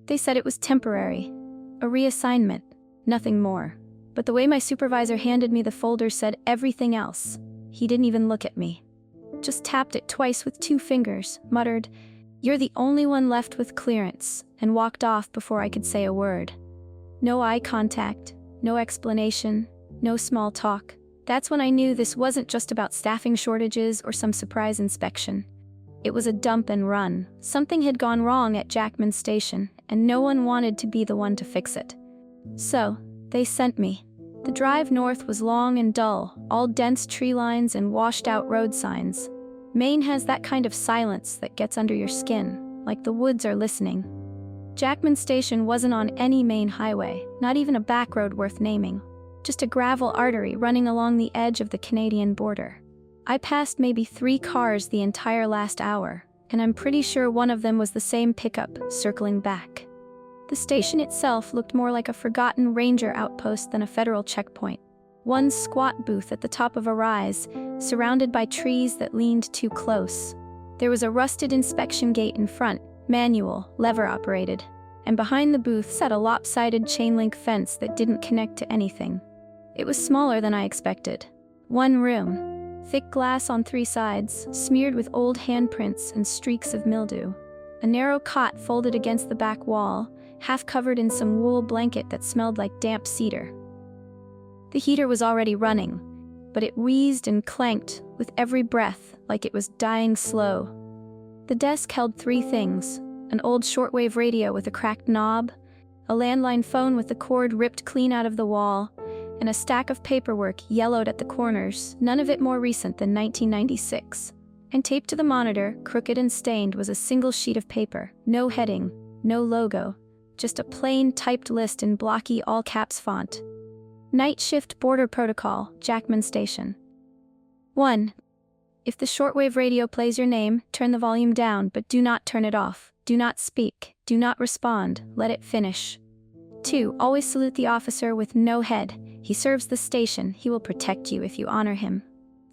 They said it was temporary, a reassignment, nothing more. But the way my supervisor handed me the folder said everything else. He didn't even look at me. Just tapped it twice with 2 fingers, muttered, "You're the only one left with clearance," and walked off before I could say a word. No eye contact, no explanation, no small talk. That's when I knew this wasn't just about staffing shortages or some surprise inspection. It was a dump and run. Something had gone wrong at Jackman Station, and no one wanted to be the one to fix it. So, they sent me. The drive north was long and dull, all dense tree lines and washed-out road signs. Maine has that kind of silence that gets under your skin, like the woods are listening. Jackman Station wasn't on any main highway, not even a back road worth naming. Just a gravel artery running along the edge of the Canadian border. I passed maybe 3 cars the entire last hour, and I'm pretty sure one of them was the same pickup, circling back. The station itself looked more like a forgotten ranger outpost than a federal checkpoint. One squat booth at the top of a rise, surrounded by trees that leaned too close. There was a rusted inspection gate in front, manual, lever-operated, and behind the booth sat a lopsided chain-link fence that didn't connect to anything. It was smaller than I expected. 1 room, thick glass on 3 sides, smeared with old handprints and streaks of mildew. A narrow cot folded against the back wall, half covered in some wool blanket that smelled like damp cedar. The heater was already running, but it wheezed and clanked with every breath like it was dying slow. The desk held 3 things: an old shortwave radio with a cracked knob, a landline phone with the cord ripped clean out of the wall, and a stack of paperwork yellowed at the corners, none of it more recent than 1996. And taped to the monitor, crooked and stained, was a single sheet of paper. No heading, no logo, just a plain typed list in blocky all-caps font. Night Shift Border Protocol, Jackman Station. 1. If the shortwave radio plays your name, turn the volume down, but do not turn it off. Do not speak. Do not respond. Let it finish. 2. Always salute the officer with no head. He serves the station. He will protect you if you honor him.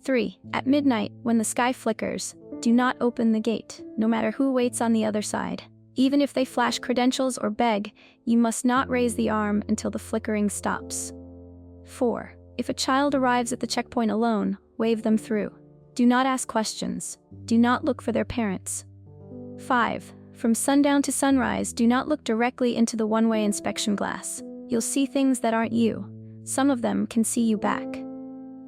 3. At midnight, when the sky flickers, do not open the gate, no matter who waits on the other side. Even if they flash credentials or beg, you must not raise the arm until the flickering stops. 4. If a child arrives at the checkpoint alone, wave them through. Do not ask questions. Do not look for their parents. 5. From sundown to sunrise, do not look directly into the one-way inspection glass. You'll see things that aren't you. Some of them can see you back.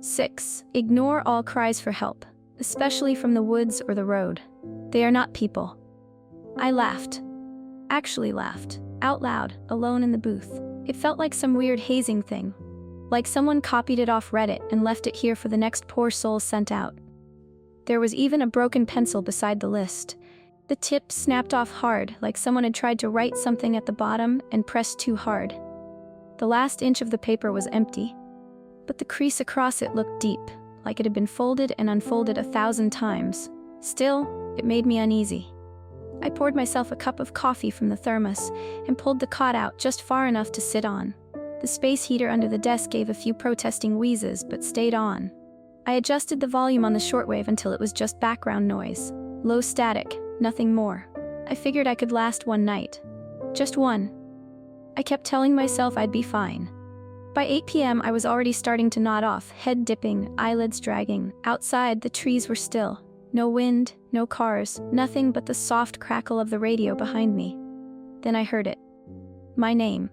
6. Ignore all cries for help, especially from the woods or the road. They are not people. I laughed. Actually laughed. Out loud, alone in the booth. It felt like some weird hazing thing. Like someone copied it off Reddit and left it here for the next poor soul sent out. There was even a broken pencil beside the list. The tip snapped off hard, like someone had tried to write something at the bottom and pressed too hard. The last inch of the paper was empty, but the crease across it looked deep, like it had been folded and unfolded 1,000 times. Still, it made me uneasy. I poured myself a cup of coffee from the thermos and pulled the cot out just far enough to sit on. The space heater under the desk gave a few protesting wheezes, but stayed on. I adjusted the volume on the shortwave until it was just background noise. Low static, nothing more. I figured I could last one night. Just one. I kept telling myself I'd be fine. By 8 p.m. I was already starting to nod off, head dipping, eyelids dragging. Outside, the trees were still. No wind, no cars, nothing but the soft crackle of the radio behind me. Then I heard it. My name.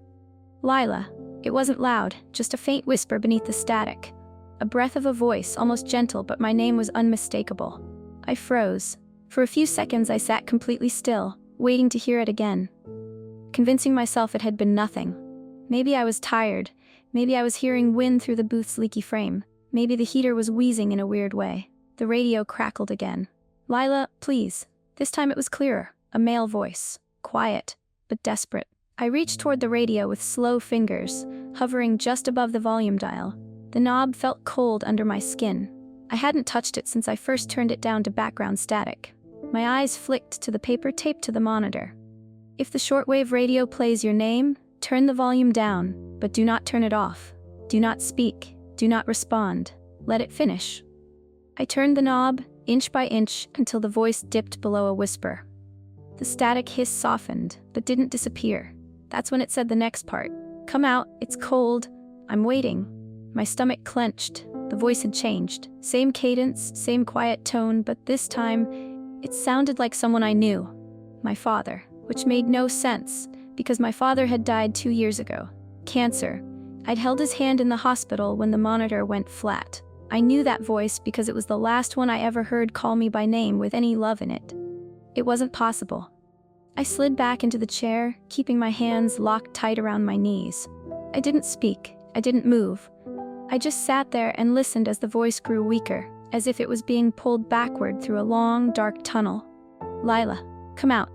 Lila. It wasn't loud, just a faint whisper beneath the static. A breath of a voice, almost gentle, but my name was unmistakable. I froze. For a few seconds I sat completely still, waiting to hear it again. Convincing myself it had been nothing. Maybe I was tired. Maybe I was hearing wind through the booth's leaky frame. Maybe the heater was wheezing in a weird way. The radio crackled again. Lila, please. This time it was clearer. A male voice. Quiet, but desperate. I reached toward the radio with slow fingers, hovering just above the volume dial. The knob felt cold under my skin. I hadn't touched it since I first turned it down to background static. My eyes flicked to the paper taped to the monitor. If the shortwave radio plays your name, turn the volume down, but do not turn it off. Do not speak. Do not respond. Let it finish. I turned the knob, inch by inch, until the voice dipped below a whisper. The static hiss softened, but didn't disappear. That's when it said the next part. "Come out, it's cold. I'm waiting." My stomach clenched. The voice had changed. Same cadence, same quiet tone, but this time, it sounded like someone I knew. My father, which made no sense, because my father had died 2 years ago. Cancer. I'd held his hand in the hospital when the monitor went flat. I knew that voice because it was the last one I ever heard call me by name with any love in it. It wasn't possible. I slid back into the chair, keeping my hands locked tight around my knees. I didn't speak. I didn't move. I just sat there and listened as the voice grew weaker, as if it was being pulled backward through a long, dark tunnel. "Lila, come out."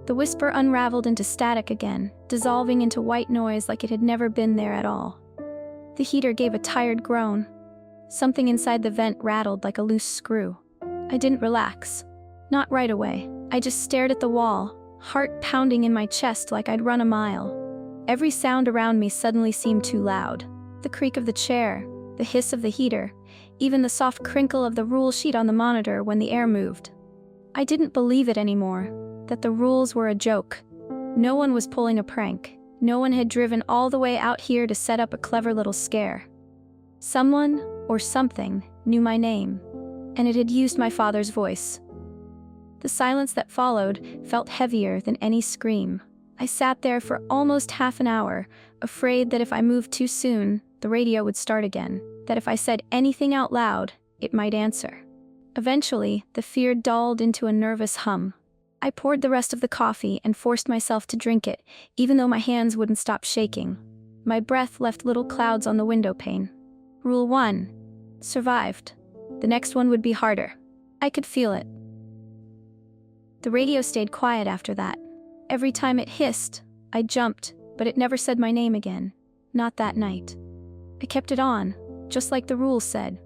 The whisper unraveled into static again, dissolving into white noise like it had never been there at all. The heater gave a tired groan. Something inside the vent rattled like a loose screw. I didn't relax. Not right away. I just stared at the wall, heart pounding in my chest like I'd run a mile. Every sound around me suddenly seemed too loud. The creak of the chair, the hiss of the heater, even the soft crinkle of the rule sheet on the monitor when the air moved. I didn't believe it anymore, that the rules were a joke. No one was pulling a prank. No one had driven all the way out here to set up a clever little scare. Someone, or something, knew my name, and it had used my father's voice. The silence that followed felt heavier than any scream. I sat there for almost half an hour, afraid that if I moved too soon, the radio would start again, that if I said anything out loud, it might answer. Eventually, the fear dulled into a nervous hum. I poured the rest of the coffee and forced myself to drink it, even though my hands wouldn't stop shaking. My breath left little clouds on the window pane. Rule 1. Survived. The next one would be harder. I could feel it. The radio stayed quiet after that. Every time it hissed, I jumped, but it never said my name again. Not that night. I kept it on, just like the rules said.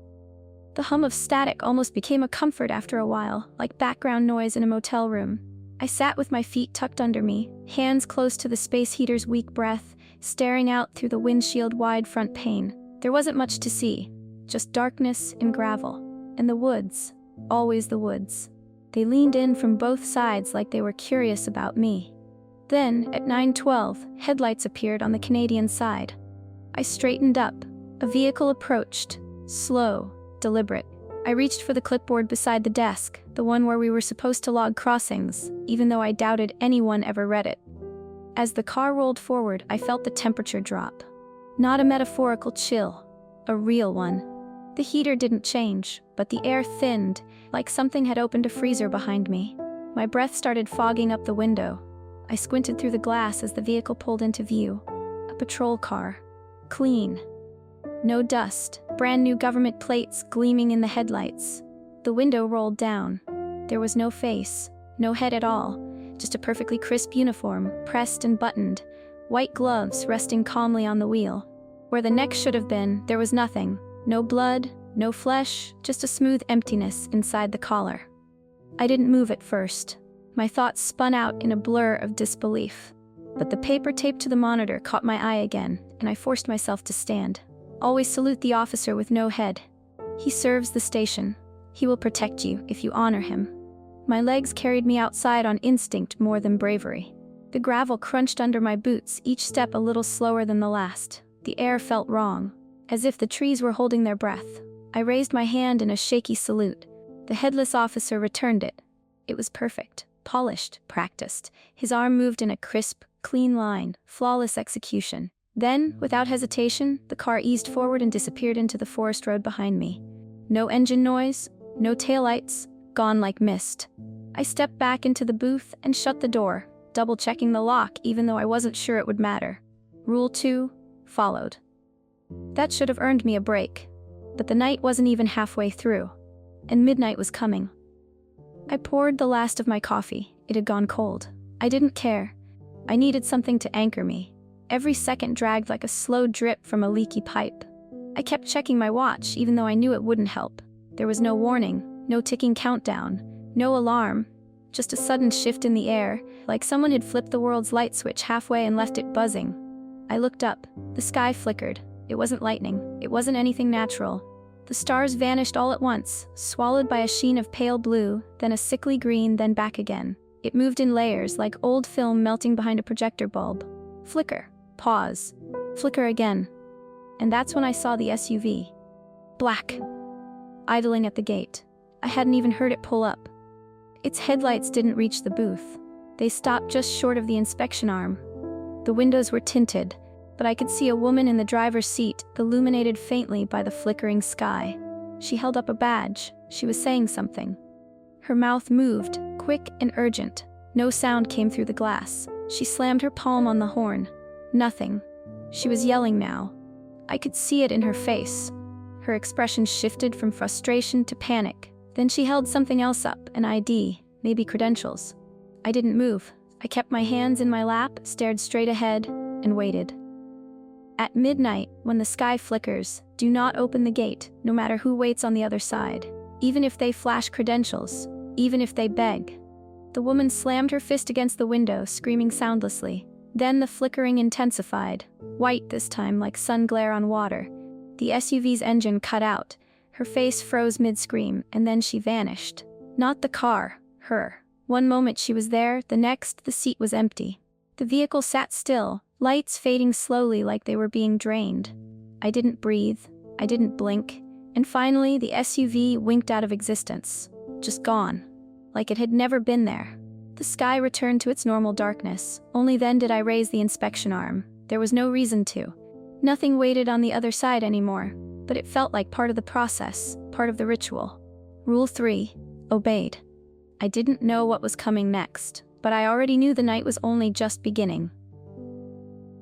The hum of static almost became a comfort after a while, like background noise in a motel room. I sat with my feet tucked under me, hands close to the space heater's weak breath, staring out through the windshield wide front pane. There wasn't much to see, just darkness and gravel. And the woods, always the woods. They leaned in from both sides like they were curious about me. Then, at 9:12, headlights appeared on the Canadian side. I straightened up. A vehicle approached, slow, deliberate. I reached for the clipboard beside the desk, the one where we were supposed to log crossings, even though I doubted anyone ever read it. As the car rolled forward, I felt the temperature drop. Not a metaphorical chill, a real one. The heater didn't change, but the air thinned, like something had opened a freezer behind me. My breath started fogging up the window. I squinted through the glass as the vehicle pulled into view. A patrol car. Clean. No dust. Brand new government plates gleaming in the headlights. The window rolled down. There was no face, no head at all, just a perfectly crisp uniform, pressed and buttoned, white gloves resting calmly on the wheel. Where the neck should have been, there was nothing. No blood, no flesh, just a smooth emptiness inside the collar. I didn't move at first. My thoughts spun out in a blur of disbelief. But the paper taped to the monitor caught my eye again, and I forced myself to stand. Always salute the officer with no head. He serves the station. He will protect you if you honor him. My legs carried me outside on instinct more than bravery. The gravel crunched under my boots, each step a little slower than the last. The air felt wrong, as if the trees were holding their breath. I raised my hand in a shaky salute. The headless officer returned it. It was perfect, polished, practiced. His arm moved in a crisp, clean line, flawless execution. Then, without hesitation, the car eased forward and disappeared into the forest road behind me. No engine noise, no taillights, gone like mist. I stepped back into the booth and shut the door, double-checking the lock even though I wasn't sure it would matter. Rule 2 followed. That should have earned me a break. But the night wasn't even halfway through, and midnight was coming. I poured the last of my coffee. It had gone cold. I didn't care. I needed something to anchor me. Every second dragged like a slow drip from a leaky pipe. I kept checking my watch even though I knew it wouldn't help. There was no warning, no ticking countdown, no alarm, just a sudden shift in the air, like someone had flipped the world's light switch halfway and left it buzzing. I looked up. The sky flickered. It wasn't lightning. It wasn't anything natural. The stars vanished all at once, swallowed by a sheen of pale blue, then a sickly green, then back again. It moved in layers, like old film melting behind a projector bulb. Flicker. Pause. Flicker again. And that's when I saw the SUV. Black. Idling at the gate. I hadn't even heard it pull up. Its headlights didn't reach the booth. They stopped just short of the inspection arm. The windows were tinted, but I could see a woman in the driver's seat, illuminated faintly by the flickering sky. She held up a badge. She was saying something. Her mouth moved, quick and urgent. No sound came through the glass. She slammed her palm on the horn. Nothing. She was yelling now. I could see it in her face. Her expression shifted from frustration to panic. Then she held something else up, an ID, maybe credentials. I didn't move. I kept my hands in my lap, stared straight ahead, and waited. At midnight, when the sky flickers, do not open the gate, no matter who waits on the other side. Even if they flash credentials, even if they beg. The woman slammed her fist against the window, screaming soundlessly. Then the flickering intensified, white this time like sun glare on water. The SUV's engine cut out. Her face froze mid-scream, and then she vanished. Not the car, her. One moment she was there, the next the seat was empty. The vehicle sat still, lights fading slowly like they were being drained. I didn't breathe, I didn't blink, and finally the SUV winked out of existence. Just gone. Like it had never been there. The sky returned to its normal darkness. Only then did I raise the inspection arm. There was no reason to. Nothing waited on the other side anymore, but it felt like part of the process, part of the ritual. Rule 3. Obeyed. I didn't know what was coming next, but I already knew the night was only just beginning.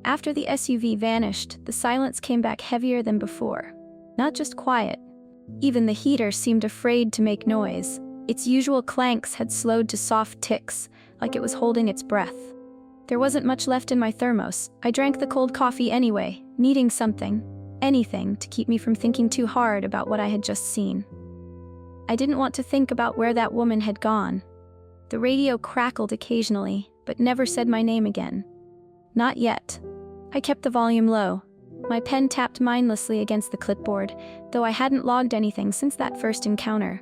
After the SUV vanished, the silence came back heavier than before. Not just quiet. Even the heater seemed afraid to make noise. Its usual clanks had slowed to soft ticks, like it was holding its breath. There wasn't much left in my thermos. I drank the cold coffee anyway, needing something, anything, to keep me from thinking too hard about what I had just seen. I didn't want to think about where that woman had gone. The radio crackled occasionally, but never said my name again. Not yet. I kept the volume low. My pen tapped mindlessly against the clipboard, though I hadn't logged anything since that first encounter.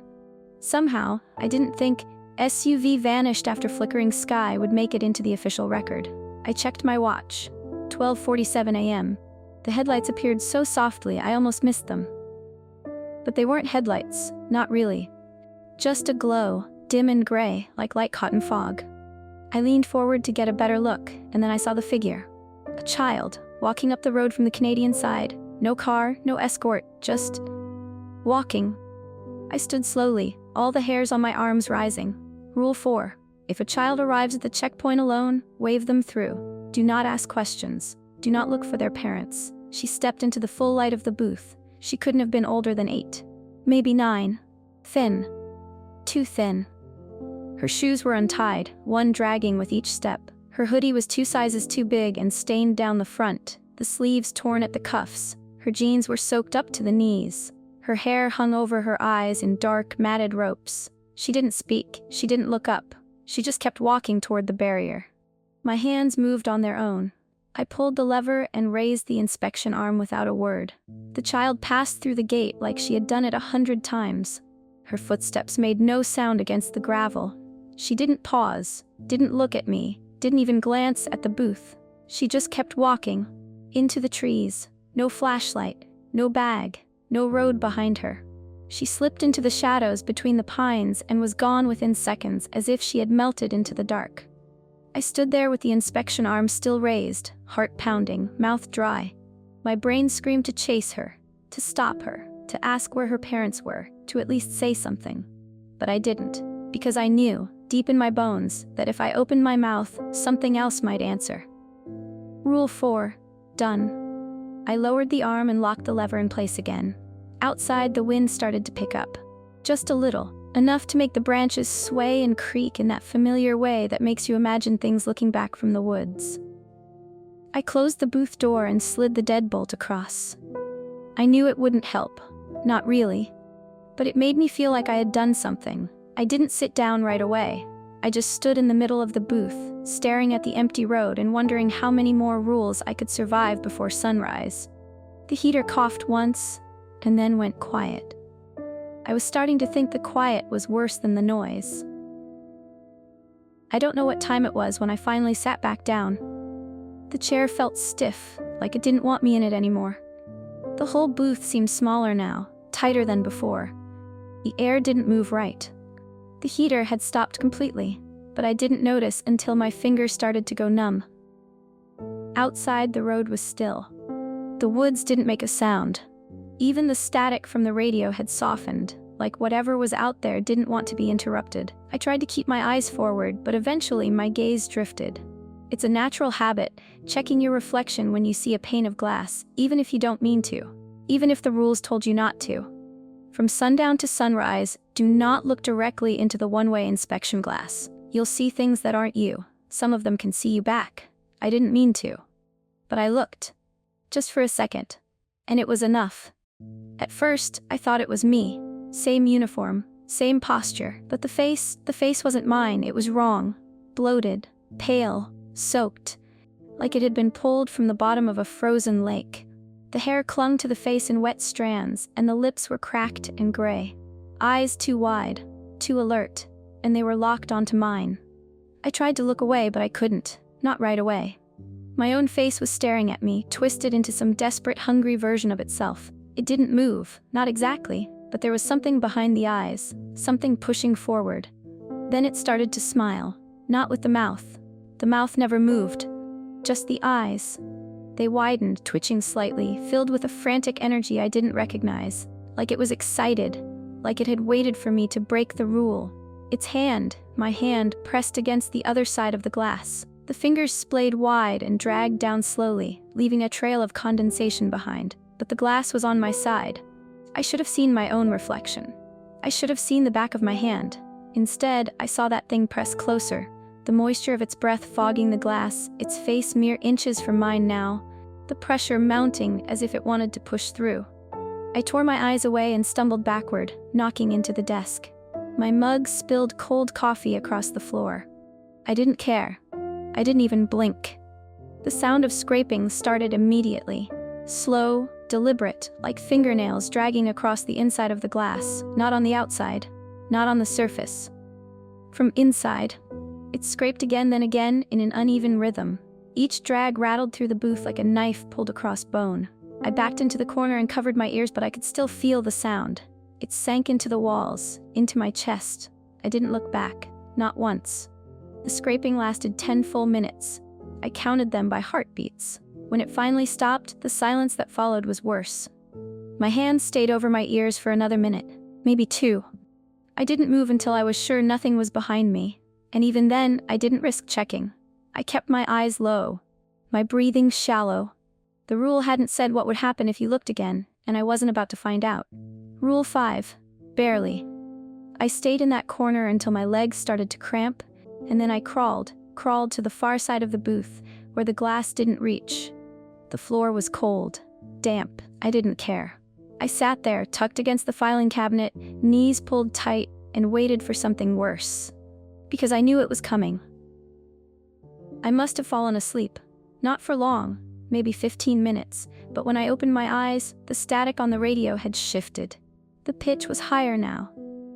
Somehow, I didn't think SUV vanished after flickering sky would make it into the official record. I checked my watch. 12:47 a.m. The headlights appeared so softly I almost missed them. But they weren't headlights, not really. Just a glow, dim and gray, like light cotton fog. I leaned forward to get a better look, and then I saw the figure. A child, walking up the road from the Canadian side. No car, no escort, just walking. I stood slowly, all the hairs on my arms rising. Rule 4. If a child arrives at the checkpoint alone, wave them through. Do not ask questions. Do not look for their parents. She stepped into the full light of the booth. She couldn't have been older than 8. Maybe 9. Thin. Too thin. Her shoes were untied, one dragging with each step. Her hoodie was 2 sizes too big and stained down the front, the sleeves torn at the cuffs. Her jeans were soaked up to the knees. Her hair hung over her eyes in dark, matted ropes. She didn't speak, she didn't look up. She just kept walking toward the barrier. My hands moved on their own. I pulled the lever and raised the inspection arm without a word. The child passed through the gate like she had done it 100 times. Her footsteps made no sound against the gravel. She didn't pause, didn't look at me, didn't even glance at the booth. She just kept walking. Into the trees. No flashlight, no bag, no road behind her. She slipped into the shadows between the pines and was gone within seconds, as if she had melted into the dark. I stood there with the inspection arm still raised, heart pounding, mouth dry. My brain screamed to chase her, to stop her, to ask where her parents were, to at least say something. But I didn't, because I knew, deep in my bones, that if I opened my mouth, something else might answer. Rule 4. Done. I lowered the arm and locked the lever in place again. Outside, the wind started to pick up. Just a little, enough to make the branches sway and creak in that familiar way that makes you imagine things looking back from the woods. I closed the booth door and slid the deadbolt across. I knew it wouldn't help. Not really. But it made me feel like I had done something. I didn't sit down right away. I just stood in the middle of the booth, staring at the empty road and wondering how many more rules I could survive before sunrise. The heater coughed once, and then went quiet. I was starting to think the quiet was worse than the noise. I don't know what time it was when I finally sat back down. The chair felt stiff, like it didn't want me in it anymore. The whole booth seemed smaller now, tighter than before. The air didn't move right. The heater had stopped completely, but I didn't notice until my fingers started to go numb. Outside, the road was still. The woods didn't make a sound. Even the static from the radio had softened, like whatever was out there didn't want to be interrupted. I tried to keep my eyes forward, but eventually my gaze drifted. It's a natural habit, checking your reflection when you see a pane of glass, even if you don't mean to, even if the rules told you not to. From sundown to sunrise, do not look directly into the one-way inspection glass. You'll see things that aren't you. Some of them can see you back. I didn't mean to. But I looked. Just for a second. And it was enough. At first, I thought it was me. Same uniform, same posture. But the face wasn't mine. It was wrong. Bloated, pale, soaked. Like it had been pulled from the bottom of a frozen lake. The hair clung to the face in wet strands, and the lips were cracked and gray. Eyes too wide, too alert, and they were locked onto mine. I tried to look away, but I couldn't. Not right away. My own face was staring at me, twisted into some desperate, hungry version of itself. It didn't move, not exactly, but there was something behind the eyes, something pushing forward. Then it started to smile, not with the mouth. The mouth never moved, just the eyes. They widened, twitching slightly, filled with a frantic energy I didn't recognize, like it was excited, like it had waited for me to break the rule. Its hand, my hand, pressed against the other side of the glass. The fingers splayed wide and dragged down slowly, leaving a trail of condensation behind. But the glass was on my side. I should have seen my own reflection. I should have seen the back of my hand. Instead, I saw that thing press closer, the moisture of its breath fogging the glass, its face mere inches from mine now, the pressure mounting as if it wanted to push through. I tore my eyes away and stumbled backward, knocking into the desk. My mug spilled cold coffee across the floor. I didn't care. I didn't even blink. The sound of scraping started immediately. Slow, deliberate, like fingernails dragging across the inside of the glass, not on the outside, not on the surface. From inside, it scraped again, then again, in an uneven rhythm. Each drag rattled through the booth like a knife pulled across bone. I backed into the corner and covered my ears, but I could still feel the sound. It sank into the walls, into my chest. I didn't look back, not once. The scraping lasted 10 full minutes. I counted them by heartbeats. When it finally stopped, the silence that followed was worse. My hand stayed over my ears for another minute, maybe 2. I didn't move until I was sure nothing was behind me. And even then, I didn't risk checking. I kept my eyes low, my breathing shallow. The rule hadn't said what would happen if you looked again, and I wasn't about to find out. Rule 5. Barely. I stayed in that corner until my legs started to cramp, and then I crawled to the far side of the booth, where the glass didn't reach. The floor was cold, damp. I didn't care. I sat there, tucked against the filing cabinet, knees pulled tight, and waited for something worse. Because I knew it was coming. I must have fallen asleep. Not for long, maybe 15 minutes, but when I opened my eyes, the static on the radio had shifted. The pitch was higher now,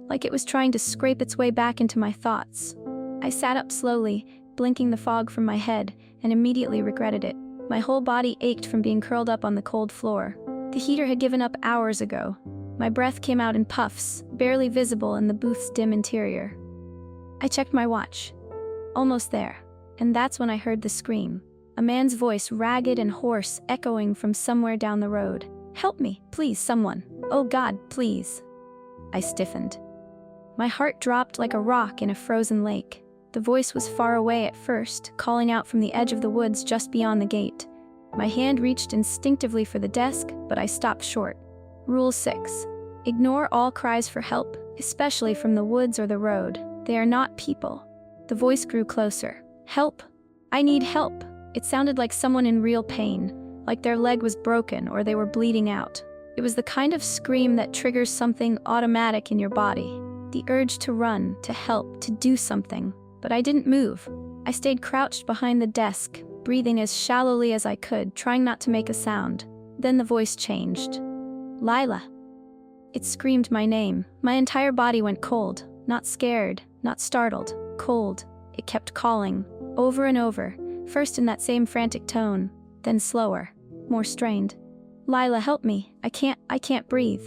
like it was trying to scrape its way back into my thoughts. I sat up slowly, blinking the fog from my head, and immediately regretted it. My whole body ached from being curled up on the cold floor. The heater had given up hours ago. My breath came out in puffs, barely visible in the booth's dim interior. I checked my watch. Almost there. And that's when I heard the scream. A man's voice, ragged and hoarse, echoing from somewhere down the road. "Help me, please, someone. Oh God, please." I stiffened. My heart dropped like a rock in a frozen lake. The voice was far away at first, calling out from the edge of the woods just beyond the gate. My hand reached instinctively for the desk, but I stopped short. Rule 6. Ignore all cries for help, especially from the woods or the road. They are not people. The voice grew closer. "Help! I need help!" It sounded like someone in real pain, like their leg was broken or they were bleeding out. It was the kind of scream that triggers something automatic in your body. The urge to run, to help, to do something. But I didn't move. I stayed crouched behind the desk, breathing as shallowly as I could, trying not to make a sound. Then the voice changed. "Lila." It screamed my name. My entire body went cold. Not scared, not startled. Cold. It kept calling, over and over, first in that same frantic tone, then slower, more strained. "Lila, help me. I can't breathe."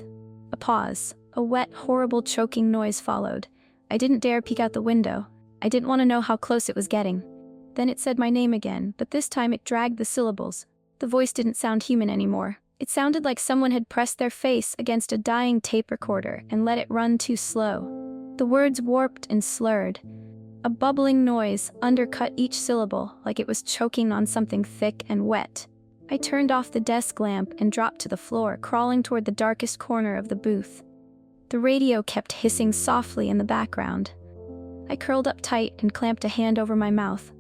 A pause. A wet, horrible choking noise followed. I didn't dare peek out the window. I didn't want to know how close it was getting. Then it said my name again, but this time it dragged the syllables. The voice didn't sound human anymore. It sounded like someone had pressed their face against a dying tape recorder and let it run too slow. The words warped and slurred. A bubbling noise undercut each syllable like it was choking on something thick and wet. I turned off the desk lamp and dropped to the floor, crawling toward the darkest corner of the booth. The radio kept hissing softly in the background. I curled up tight and clamped a hand over my mouth.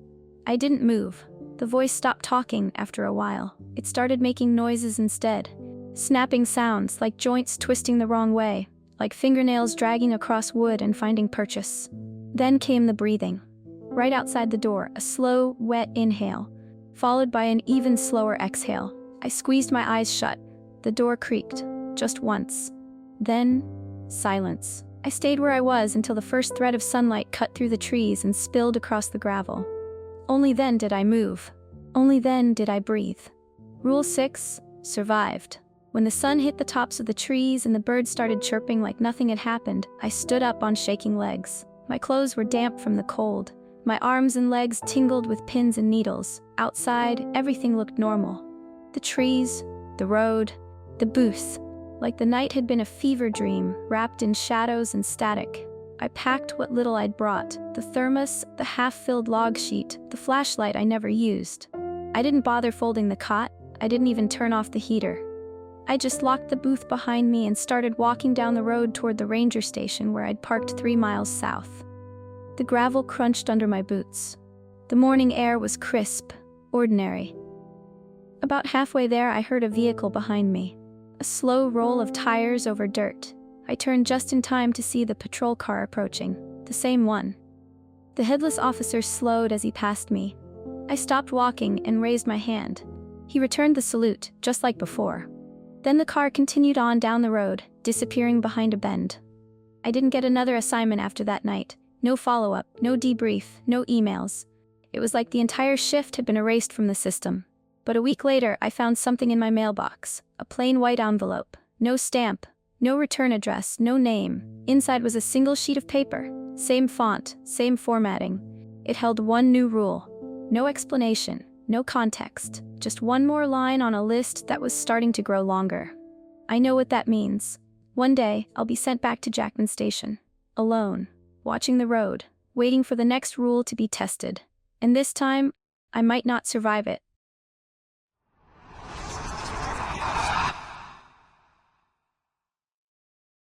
I didn't move. The voice stopped talking after a while. It started making noises instead. Snapping sounds, like joints twisting the wrong way, like fingernails dragging across wood and finding purchase. Then came the breathing. Right outside the door, a slow, wet inhale, followed by an even slower exhale. I squeezed my eyes shut. The door creaked, just once. Then, silence. I stayed where I was until the first thread of sunlight cut through the trees and spilled across the gravel. Only then did I move. Only then did I breathe. Rule 6, survived. When the sun hit the tops of the trees and the birds started chirping like nothing had happened, I stood up on shaking legs. My clothes were damp from the cold. My arms and legs tingled with pins and needles. Outside, everything looked normal. The trees, the road, the booth. Like the night had been a fever dream, wrapped in shadows and static. I packed what little I'd brought, the thermos, the half-filled log sheet, the flashlight I never used. I didn't bother folding the cot. I didn't even turn off the heater. I just locked the booth behind me and started walking down the road toward the ranger station where I'd parked 3 miles south. The gravel crunched under my boots. The morning air was crisp, ordinary. About halfway there, I heard a vehicle behind me. A slow roll of tires over dirt. I turned just in time to see the patrol car approaching, the same one. The headless officer slowed as he passed me. I stopped walking and raised my hand. He returned the salute, just like before. Then the car continued on down the road, disappearing behind a bend. I didn't get another assignment after that night. No follow-up, no debrief, no emails. It was like the entire shift had been erased from the system. But a week later, I found something in my mailbox. A plain white envelope. No stamp. No return address, no name. Inside was a single sheet of paper. Same font, same formatting. It held one new rule. No explanation, no context. Just one more line on a list that was starting to grow longer. I know what that means. One day, I'll be sent back to Jackman Station. Alone. Watching the road. Waiting for the next rule to be tested. And this time, I might not survive it.